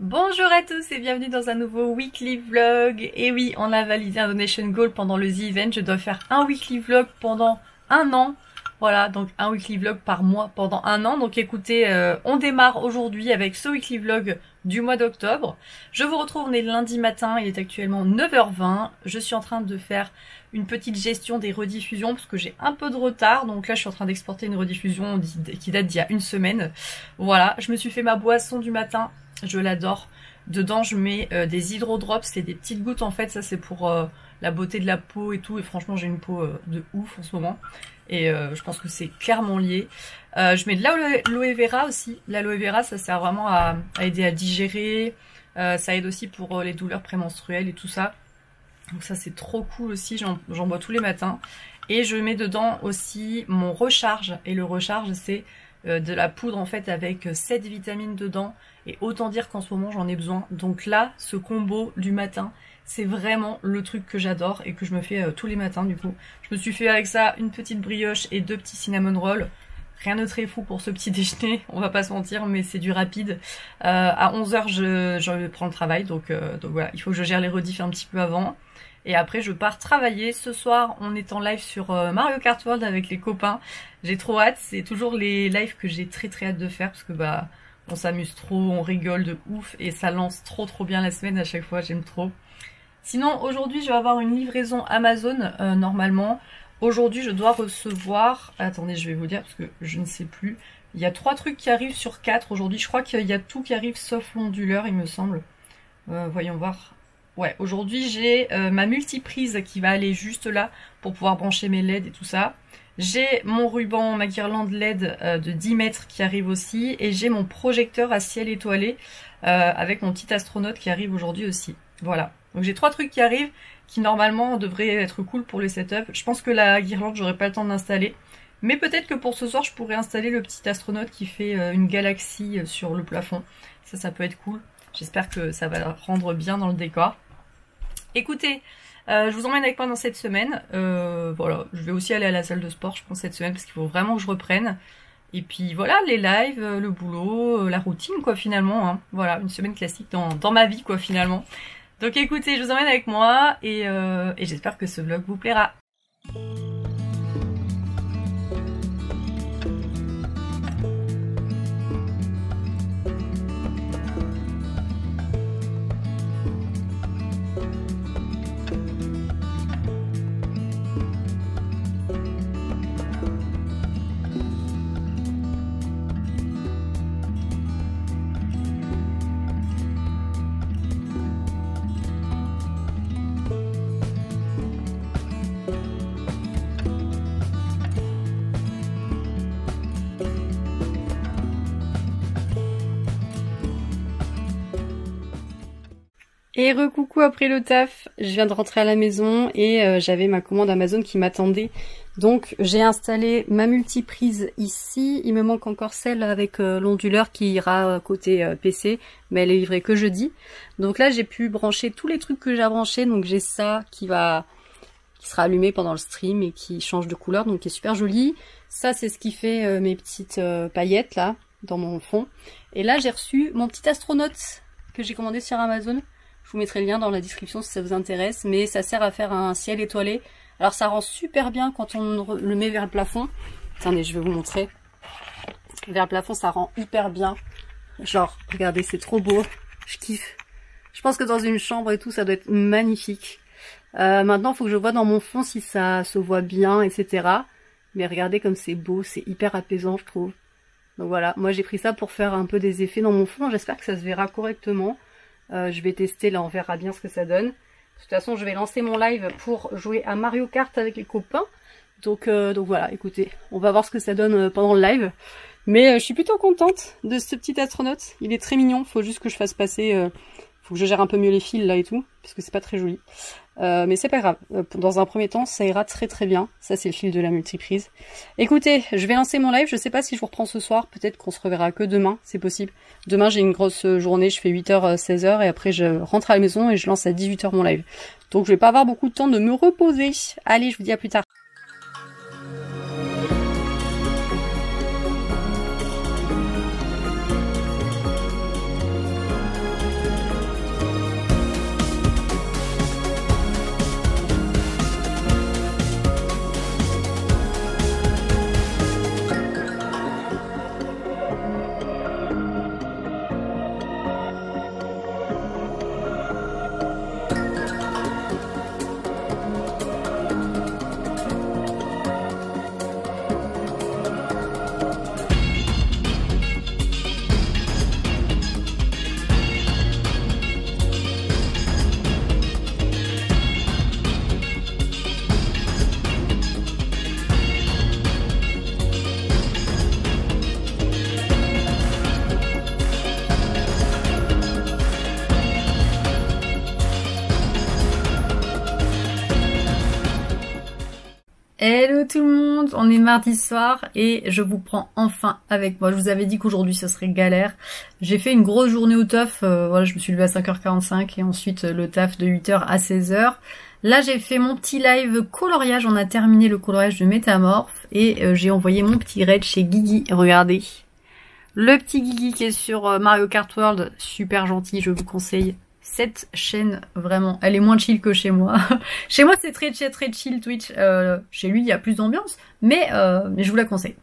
Bonjour à tous et bienvenue dans un nouveau weekly vlog. Et oui, on a validé un donation goal pendant le The Event. Je dois faire un weekly vlog pendant un an. Voilà, donc un weekly vlog par mois pendant un an. Donc écoutez, on démarre aujourd'hui avec ce weekly vlog du mois d'octobre. Je vous retrouve, on est lundi matin, il est actuellement 9h20. Je suis en train de faire une petite gestion des rediffusions parce que j'ai un peu de retard. Donc là, je suis en train d'exporter une rediffusion qui date d'il y a une semaine. Voilà, je me suis fait ma boisson du matin. Je l'adore. Dedans, je mets des hydrodrops, c'est des petites gouttes en fait. Ça, c'est pour la beauté de la peau et tout. Et franchement, j'ai une peau de ouf en ce moment. Et je pense que c'est clairement lié. Je mets de l'aloe vera aussi. L'aloe vera, ça sert vraiment à aider à digérer. Ça aide aussi pour les douleurs prémenstruelles et tout ça. Donc ça, c'est trop cool aussi. J'en bois tous les matins. Et je mets dedans aussi mon recharge. Et le recharge, c'est de la poudre en fait avec 7 vitamines dedans. Et autant dire qu'en ce moment, j'en ai besoin. Donc là, ce combo du matin, c'est vraiment le truc que j'adore et que je me fais tous les matins du coup. Je me suis fait avec ça une petite brioche et 2 petits cinnamon rolls. Rien de très fou pour ce petit déjeuner, on va pas se mentir, mais c'est du rapide. À 11h, je prends le travail, donc voilà, il faut que je gère les rediffs un petit peu avant. Et après, je pars travailler. Ce soir, on est en live sur Mario Kart World avec les copains. J'ai trop hâte, c'est toujours les lives que j'ai très hâte de faire parce que bah on s'amuse trop, on rigole de ouf et ça lance trop bien la semaine à chaque fois, j'aime trop. Sinon, aujourd'hui, je vais avoir une livraison Amazon, normalement. Aujourd'hui, je dois recevoir... Attendez, je vais vous dire, parce que je ne sais plus. Il y a 3 trucs qui arrivent sur 4 aujourd'hui. Je crois qu'il y a tout qui arrive, sauf l'onduleur, il me semble. Voyons voir. Ouais, aujourd'hui, j'ai ma multiprise qui va aller juste là, pour pouvoir brancher mes LED et tout ça. J'ai mon ruban, ma guirlande LED de 10 mètres qui arrive aussi. Et j'ai mon projecteur à ciel étoilé, avec mon petit astronaute qui arrive aujourd'hui aussi. Voilà. Donc j'ai 3 trucs qui arrivent, qui normalement devraient être cool pour le setup. Je pense que la guirlande, j'aurai pas le temps d'installer. Mais peut-être que pour ce soir, je pourrais installer le petit astronaute qui fait une galaxie sur le plafond. Ça peut être cool. J'espère que ça va rendre bien dans le décor. Écoutez, je vous emmène avec moi dans cette semaine. Voilà, je vais aussi aller à la salle de sport, je pense, cette semaine, parce qu'il faut vraiment que je reprenne. Et puis voilà, les lives, le boulot, la routine, quoi, finalement. Hein. Voilà, une semaine classique dans ma vie, quoi, finalement. Donc écoutez, je vous emmène avec moi et j'espère que ce vlog vous plaira. Et recoucou après le taf, je viens de rentrer à la maison et j'avais ma commande Amazon qui m'attendait. Donc j'ai installé ma multiprise ici, il me manque encore celle avec l'onduleur qui ira côté PC, mais elle est livrée que jeudi. Donc là j'ai pu brancher tous les trucs que j'ai à brancher, donc j'ai ça qui sera allumé pendant le stream et qui change de couleur, donc qui est super joli. Ça c'est ce qui fait mes petites paillettes là, dans mon fond. Et là j'ai reçu mon petit astronaute que j'ai commandé sur Amazon. Je vous mettrai le lien dans la description si ça vous intéresse, mais ça sert à faire un ciel étoilé. Alors ça rend super bien quand on le met vers le plafond. Attendez, je vais vous montrer. Vers le plafond, ça rend hyper bien. Genre, regardez, c'est trop beau. Je kiffe. Je pense que dans une chambre et tout, ça doit être magnifique. Maintenant, il faut que je vois dans mon fond si ça se voit bien, etc. Mais regardez comme c'est beau, c'est hyper apaisant, je trouve. Donc voilà, moi j'ai pris ça pour faire un peu des effets dans mon fond. J'espère que ça se verra correctement. Je vais tester, là on verra bien ce que ça donne. De toute façon je vais lancer mon live pour jouer à Mario Kart avec les copains. Donc voilà, écoutez, on va voir ce que ça donne pendant le live. Mais je suis plutôt contente de ce petit astronaute. Il est très mignon, faut juste que je fasse passer... faut que je gère un peu mieux les fils là et tout, parce que c'est pas très joli. Mais c'est pas grave, dans un premier temps ça ira très bien. Ça c'est le fil de la multiprise. Écoutez, je vais lancer mon live, je sais pas si je vous reprends ce soir, peut-être qu'on se reverra que demain, c'est possible. Demain j'ai une grosse journée, je fais 8h, 16h et après je rentre à la maison et je lance à 18h mon live. Donc je vais pas avoir beaucoup de temps de me reposer. Allez, je vous dis à plus tard. Hello tout le monde, on est mardi soir et je vous prends enfin avec moi. Je vous avais dit qu'aujourd'hui ce serait galère. J'ai fait une grosse journée au taf, voilà, je me suis levée à 5h45 et ensuite le taf de 8h à 16h. Là j'ai fait mon petit live coloriage, on a terminé le coloriage de Métamorphe et j'ai envoyé mon petit raid chez Guigui, regardez. Le petit Guigui qui est sur Mario Kart World, super gentil, je vous conseille. Cette chaîne, vraiment, elle est moins chill que chez moi. Chez moi, c'est très chill Twitch. Chez lui, il y a plus d'ambiance, mais je vous la conseille.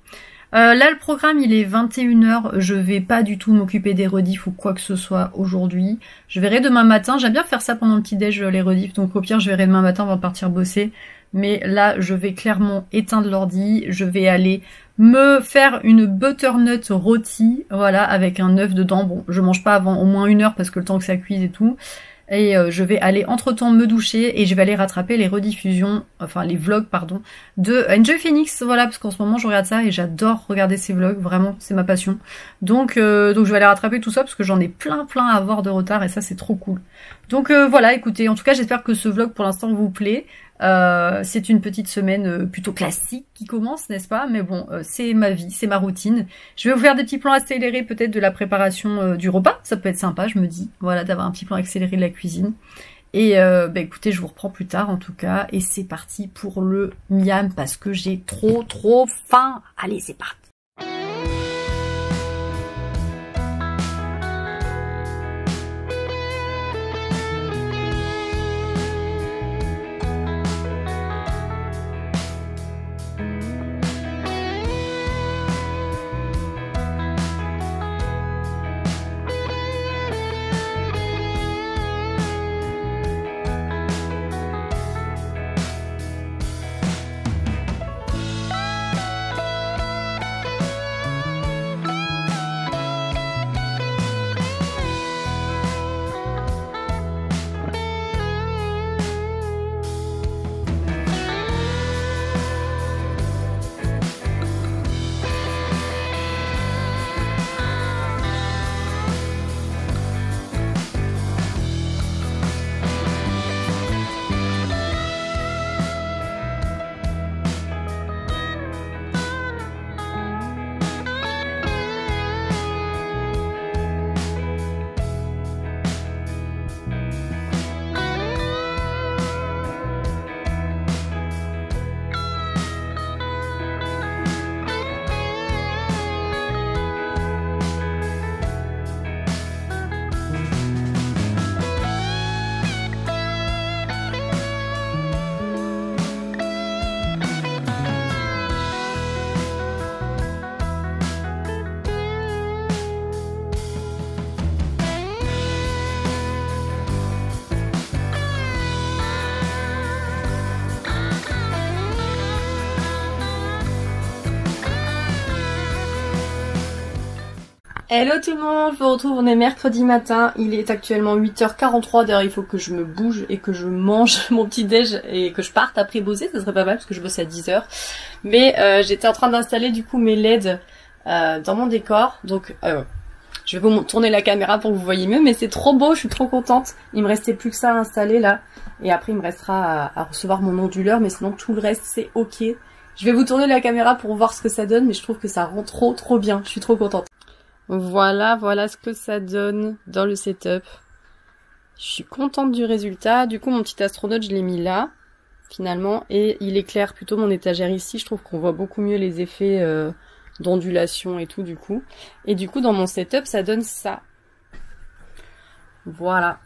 Là, le programme, il est 21h. Je vais pas du tout m'occuper des rediffs ou quoi que ce soit aujourd'hui. Je verrai demain matin. J'aime bien faire ça pendant le petit-déj, les rediffs. Donc au pire, je verrai demain matin, on va partir bosser. Mais là, je vais clairement éteindre l'ordi. Je vais aller me faire une butternut rôti, voilà, avec un œuf dedans. Bon, je mange pas avant au moins 1 heure parce que le temps que ça cuise et tout. Et je vais aller entre-temps me doucher et je vais aller rattraper les rediffusions, enfin les vlogs, pardon, de Enjoy Phoenix, voilà, parce qu'en ce moment je regarde ça et j'adore regarder ces vlogs, vraiment, c'est ma passion. Donc je vais aller rattraper tout ça parce que j'en ai plein à voir de retard et ça c'est trop cool. Donc voilà, écoutez, en tout cas j'espère que ce vlog pour l'instant vous plaît. C'est une petite semaine plutôt classique qui commence, n'est-ce pas? Mais bon, c'est ma vie, c'est ma routine. Je vais vous faire des petits plans accélérés peut-être de la préparation du repas. Ça peut être sympa, je me dis, voilà, d'avoir un petit plan accéléré de la cuisine. Et bah écoutez, je vous reprends plus tard en tout cas. Et c'est parti pour le miam parce que j'ai trop faim. Allez, c'est parti. Hello tout le monde, je vous retrouve, on est mercredi matin, il est actuellement 8h43, d'ailleurs il faut que je me bouge et que je mange mon petit déj et que je parte après bosser, ça serait pas mal parce que je bosse à 10h. Mais j'étais en train d'installer du coup mes LED dans mon décor, donc je vais vous tourner la caméra pour que vous voyez mieux, mais c'est trop beau, je suis trop contente. Il me restait plus que ça à installer là, et après il me restera à recevoir mon onduleur, mais sinon tout le reste c'est ok. Je vais vous tourner la caméra pour voir ce que ça donne, mais je trouve que ça rend trop bien, je suis trop contente. Voilà ce que ça donne dans le setup. Je suis contente du résultat. Du coup, mon petit astronaute, je l'ai mis là, finalement. Et il éclaire plutôt mon étagère ici. Je trouve qu'on voit beaucoup mieux les effets d'ondulation et tout, du coup. Et du coup, dans mon setup, ça donne ça. Voilà.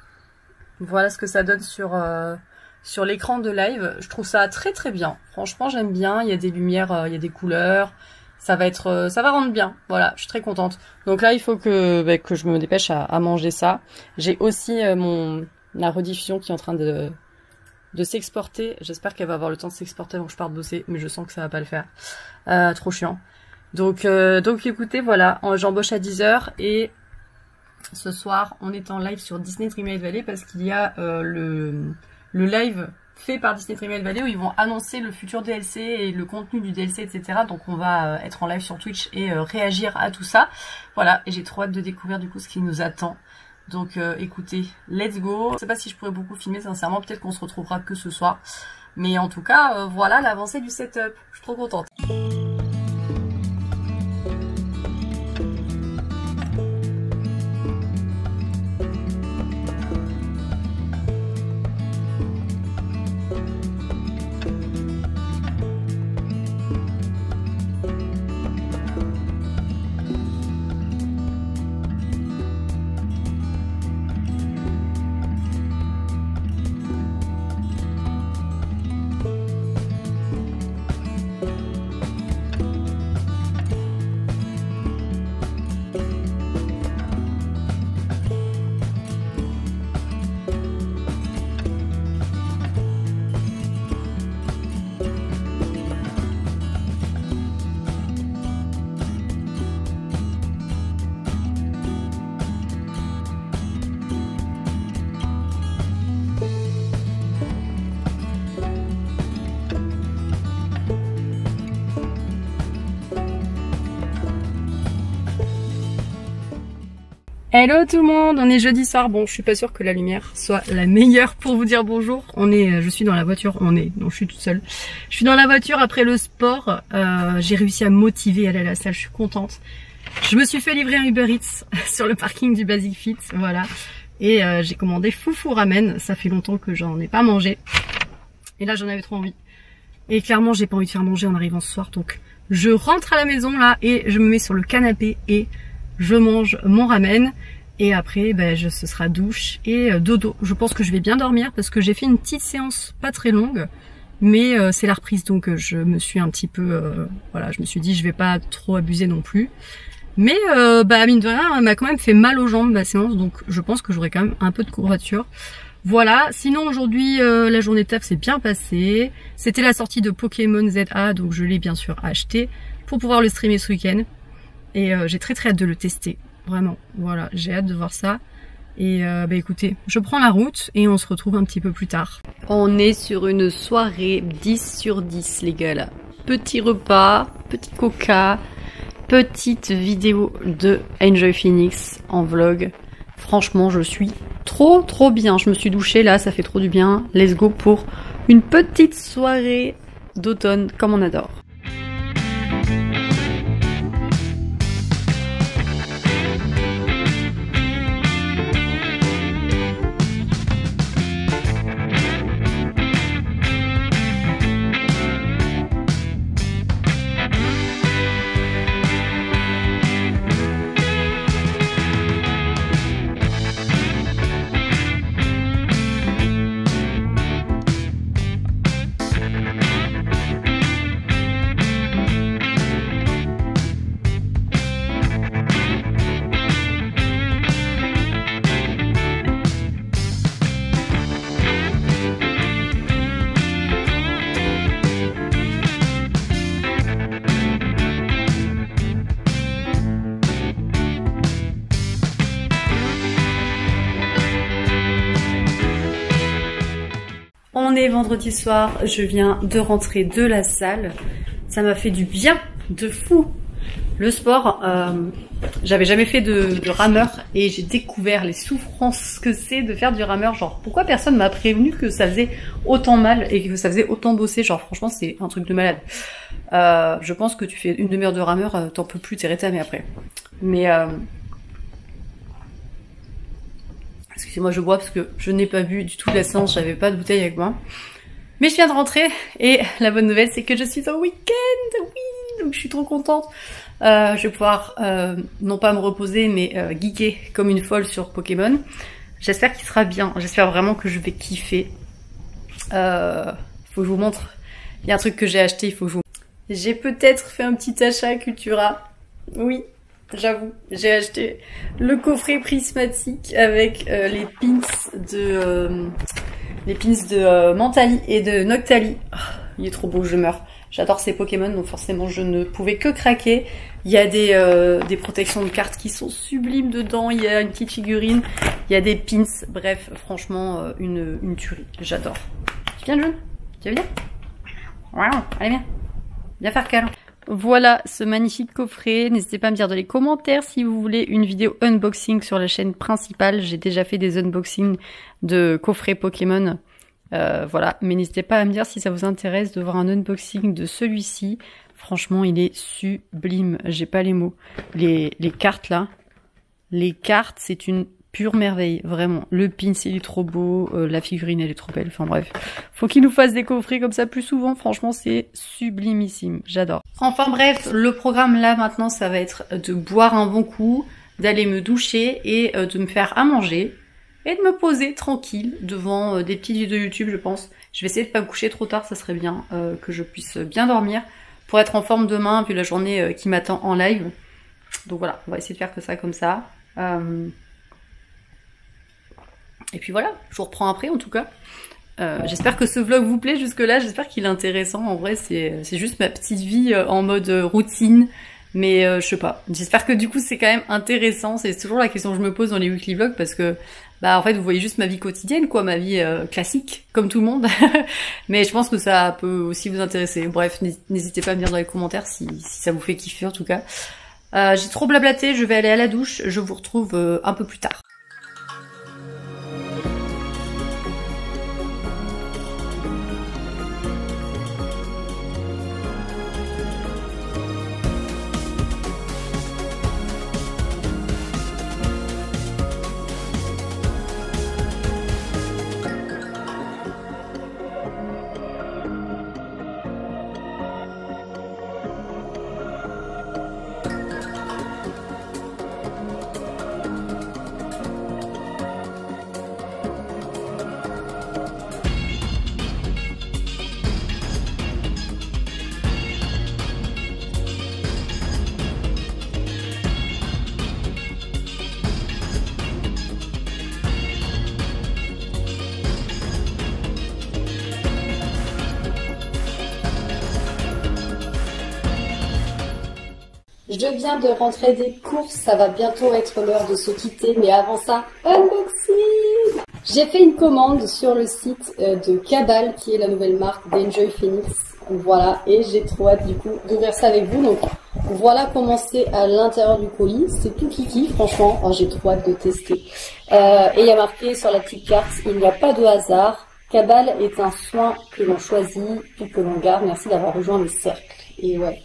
Voilà ce que ça donne sur l'écran de live. Je trouve ça très bien. Franchement, j'aime bien. Il y a des lumières, il y a des couleurs. Ça va rendre bien. Voilà, je suis très contente. Donc là, il faut que je me dépêche à manger ça. J'ai aussi la rediffusion qui est en train de s'exporter. J'espère qu'elle va avoir le temps de s'exporter avant que je parte bosser, mais je sens que ça va pas le faire. Trop chiant. Donc écoutez, voilà, j'embauche à 10h et ce soir, on est en live sur Disney Dreamlight Valley parce qu'il y a le live fait par Disney Dreamlight Valley où ils vont annoncer le futur DLC et le contenu du DLC, etc. Donc on va être en live sur Twitch et réagir à tout ça. Voilà, et j'ai trop hâte de découvrir du coup ce qui nous attend. Donc écoutez, let's go. Je sais pas si je pourrais beaucoup filmer sincèrement, peut-être qu'on se retrouvera que ce soir. Mais en tout cas, voilà l'avancée du setup. Je suis trop contente. Hello tout le monde, on est jeudi soir. Bon, je suis pas sûre que la lumière soit la meilleure pour vous dire bonjour. Je suis dans la voiture, non, je suis toute seule. Je suis dans la voiture après le sport. J'ai réussi à me motiver à aller à la salle, je suis contente. Je me suis fait livrer un Uber Eats sur le parking du Basic Fit, voilà. Et j'ai commandé foufou ramen. Ça fait longtemps que j'en ai pas mangé. Et là, j'en avais trop envie. Et clairement, j'ai pas envie de faire manger en arrivant ce soir. Donc, je rentre à la maison là et je me mets sur le canapé et je mange mon ramen et après ce sera douche et dodo. Je pense que je vais bien dormir parce que j'ai fait une petite séance pas très longue, mais c'est la reprise, donc je me suis un petit peu voilà, je me suis dit je vais pas trop abuser non plus, mais mine de rien elle m'a quand même fait mal aux jambes ma séance, donc je pense que j'aurai quand même un peu de courbature. Voilà, sinon aujourd'hui la journée de taf s'est bien passée. C'était la sortie de Pokémon ZA, donc je l'ai bien sûr acheté pour pouvoir le streamer ce week-end. Et j'ai très hâte de le tester, vraiment, voilà, j'ai hâte de voir ça. Et écoutez, je prends la route et on se retrouve un petit peu plus tard. On est sur une soirée 10 sur 10 les gars là. Petit repas, petit coca, petite vidéo de Enjoy Phoenix en vlog. Franchement je suis trop bien, je me suis douchée là, ça fait trop du bien. Let's go pour une petite soirée d'automne comme on adore. On est vendredi soir, je viens de rentrer de la salle. Ça m'a fait du bien, de fou. Le sport, j'avais jamais fait de rameur et j'ai découvert les souffrances que c'est de faire du rameur. Genre, pourquoi personne m'a prévenu que ça faisait autant mal et que ça faisait autant bosser? Genre, franchement, c'est un truc de malade. Je pense que tu fais une demi-heure de rameur, t'en peux plus, t'es rétamé après. Mais excusez-moi, je bois parce que je n'ai pas bu du tout de la séance, j'avais pas de bouteille avec moi. Mais je viens de rentrer et la bonne nouvelle c'est que je suis en week-end, oui, donc je suis trop contente. Je vais pouvoir non pas me reposer mais geeker comme une folle sur Pokémon. J'espère qu'il sera bien, j'espère vraiment que je vais kiffer. Faut que je vous montre, il y a un truc que j'ai acheté, il faut que je vous montre. J'ai peut-être fait un petit achat à Cultura, oui. J'avoue, j'ai acheté le coffret prismatique avec les pins de Mentali et de Noctali. Oh, il est trop beau, je meurs. J'adore ces Pokémon, donc forcément je ne pouvais que craquer. Il y a des protections de cartes qui sont sublimes dedans, il y a une petite figurine, il y a des pins, bref, franchement une tuerie, j'adore. Tu viens June? Tu veux bien? Wow, allez viens. Viens faire câlin. Voilà ce magnifique coffret, n'hésitez pas à me dire dans les commentaires si vous voulez une vidéo unboxing sur la chaîne principale. J'ai déjà fait des unboxings de coffrets Pokémon Voilà, mais n'hésitez pas à me dire si ça vous intéresse de voir un unboxing de celui-ci. Franchement, il est sublime, j'ai pas les mots. Les cartes là, les cartes, c'est une pure merveille, vraiment. Le pin, il est trop beau, la figurine, elle est trop belle. Enfin bref, faut qu'il nous fasse des coffrets comme ça plus souvent. Franchement, c'est sublimissime, j'adore. Enfin bref, le programme là maintenant, ça va être de boire un bon coup, d'aller me doucher et de me faire à manger. Et de me poser tranquille devant des petites vidéos YouTube, je pense. Je vais essayer de pas me coucher trop tard, ça serait bien, que je puisse bien dormir pour être en forme demain, vu la journée qui m'attend en live. Donc voilà, on va essayer de faire que ça comme ça. Et puis voilà, je vous reprends après en tout cas. J'espère que ce vlog vous plaît jusque là, j'espère qu'il est intéressant. En vrai, c'est juste ma petite vie en mode routine. Mais je sais pas, j'espère que du coup c'est quand même intéressant. C'est toujours la question que je me pose dans les weekly vlogs parce que bah en fait vous voyez juste ma vie quotidienne quoi, ma vie classique comme tout le monde. Mais je pense que ça peut aussi vous intéresser. Bref, n'hésitez pas à me dire dans les commentaires si ça vous fait kiffer en tout cas. J'ai trop blablaté, je vais aller à la douche, je vous retrouve un peu plus tard. Je viens de rentrer des courses, ça va bientôt être l'heure de se quitter, mais avant ça, unboxing! J'ai fait une commande sur le site de Cabal, qui est la nouvelle marque d'Enjoy Phoenix. Voilà, et j'ai trop hâte du coup d'ouvrir ça avec vous. Donc voilà comment c'est à l'intérieur du colis, c'est tout kiki franchement, oh, j'ai trop hâte de tester. Et il y a marqué sur la petite carte, il n'y a pas de hasard, Cabal est un soin que l'on choisit puis que l'on garde, merci d'avoir rejoint le cercle. Et ouais.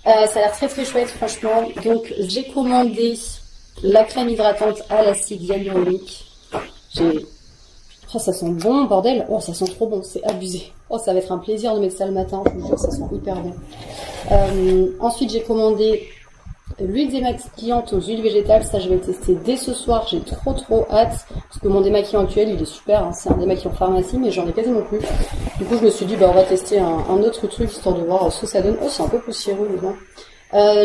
Ça a l'air très très chouette franchement. Donc j'ai commandé la crème hydratante à l'acide hyaluronique. Oh ça sent bon bordel. Oh ça sent trop bon, c'est abusé. Oh ça va être un plaisir de mettre ça le matin, je vous jure, ça sent hyper bien. Ensuite j'ai commandé l'huile démaquillante aux huiles végétales, ça je vais le tester dès ce soir, j'ai trop hâte. Parce que mon démaquillant actuel il est super, hein. C'est un démaquillant pharmacie mais j'en ai quasiment plus. Du coup je me suis dit bah on va tester un autre truc histoire de voir ce que ça donne. Oh c'est un peu poussiéreux maintenant.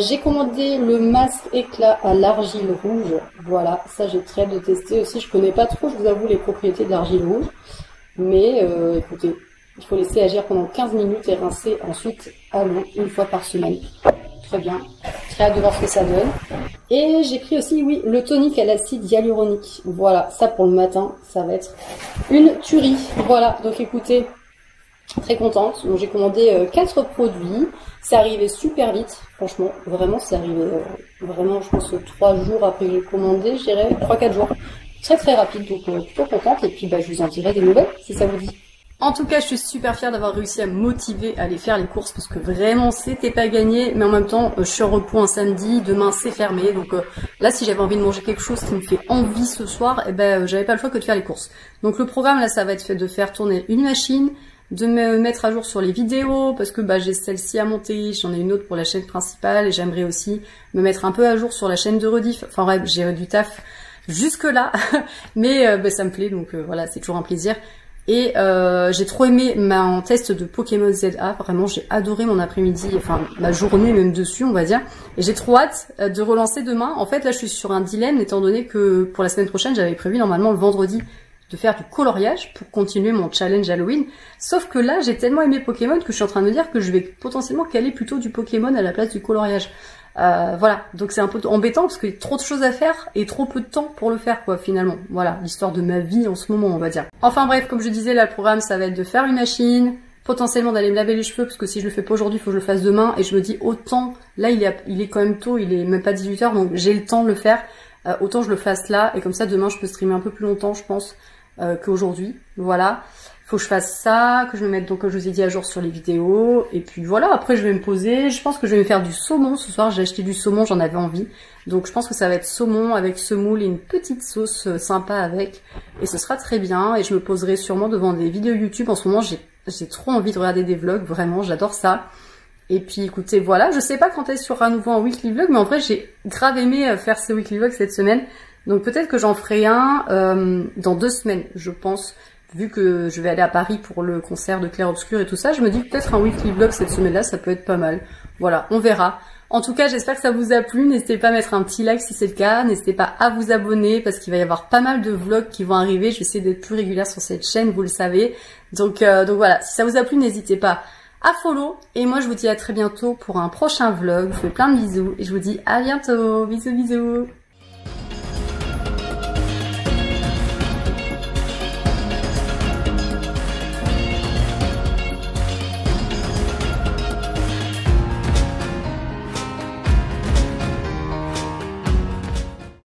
J'ai commandé le masque éclat à l'argile rouge, voilà, ça j'ai très hâte de tester aussi. Je connais pas trop, je vous avoue, les propriétés de l'argile rouge. Mais écoutez, il faut laisser agir pendant 15 minutes et rincer ensuite à l'eau une fois par semaine. Très bien, très hâte de voir ce que ça donne. Et j'ai pris aussi, oui, le tonique à l'acide hyaluronique. Voilà, ça pour le matin, ça va être une tuerie. Voilà, donc écoutez, très contente. Donc j'ai commandé 4 produits. C'est arrivé super vite, franchement, vraiment, c'est arrivé vraiment, je pense, 3 jours après que j'ai commandé, je dirais 3-4 jours. Très rapide, donc plutôt contente. Et puis bah, je vous en dirai des nouvelles si ça vous dit. En tout cas, je suis super fière d'avoir réussi à me motiver à aller faire les courses parce que vraiment, c'était pas gagné. Mais en même temps, je suis en repos un samedi, demain c'est fermé. Donc là, si j'avais envie de manger quelque chose qui me fait envie ce soir, eh ben, j'avais pas le choix que de faire les courses. Donc le programme, là, ça va être fait de faire tourner une machine, de me mettre à jour sur les vidéos parce que bah, j'ai celle-ci à monter, j'en ai une autre pour la chaîne principale et j'aimerais aussi me mettre un peu à jour sur la chaîne de rediff. Enfin bref, j'ai du taf jusque là, mais bah, ça me plaît, donc voilà, c'est toujours un plaisir. Et j'ai trop aimé mon test de Pokémon ZA, vraiment j'ai adoré mon après-midi, enfin ma journée même dessus on va dire. Et j'ai trop hâte de relancer demain. En fait là je suis sur un dilemme étant donné que pour la semaine prochaine j'avais prévu normalement le vendredi de faire du coloriage pour continuer mon challenge Halloween. Sauf que là j'ai tellement aimé Pokémon que je suis en train de me dire que je vais potentiellement caler plutôt du Pokémon à la place du coloriage. Voilà, donc c'est un peu embêtant parce qu'il y a trop de choses à faire et trop peu de temps pour le faire quoi finalement. Voilà, l'histoire de ma vie en ce moment on va dire. Enfin bref, comme je disais, là le programme ça va être de faire une machine, potentiellement d'aller me laver les cheveux parce que si je le fais pas aujourd'hui, il faut que je le fasse demain et je me dis autant, là il est quand même tôt, il est même pas 18 h donc j'ai le temps de le faire, autant je le fasse là et comme ça demain je peux streamer un peu plus longtemps je pense qu'aujourd'hui, voilà. faut que je fasse ça, que je me mette donc, comme je vous ai dit, à jour sur les vidéos. Et puis voilà, après je vais me poser. Je pense que je vais me faire du saumon ce soir. J'ai acheté du saumon, j'en avais envie. Donc je pense que ça va être saumon avec semoule et une petite sauce sympa avec. Et ce sera très bien. Et je me poserai sûrement devant des vidéos YouTube. En ce moment, j'ai trop envie de regarder des vlogs. Vraiment, j'adore ça. Et puis écoutez, voilà. Je sais pas quand est-ce qu'il y aura à nouveau un weekly vlog. Mais en vrai, j'ai grave aimé faire ce weekly vlog cette semaine. Donc peut-être que j'en ferai un dans 2 semaines, je pense. Vu que je vais aller à Paris pour le concert de Clair Obscur et tout ça, je me dis que peut-être un weekly vlog cette semaine-là, ça peut être pas mal. Voilà, on verra. En tout cas, j'espère que ça vous a plu. N'hésitez pas à mettre un petit like si c'est le cas. N'hésitez pas à vous abonner parce qu'il va y avoir pas mal de vlogs qui vont arriver. Je vais essayer d'être plus régulière sur cette chaîne, vous le savez. Donc voilà, si ça vous a plu, n'hésitez pas à follow. Et moi, je vous dis à très bientôt pour un prochain vlog. Je vous fais plein de bisous et je vous dis à bientôt. Bisous, bisous.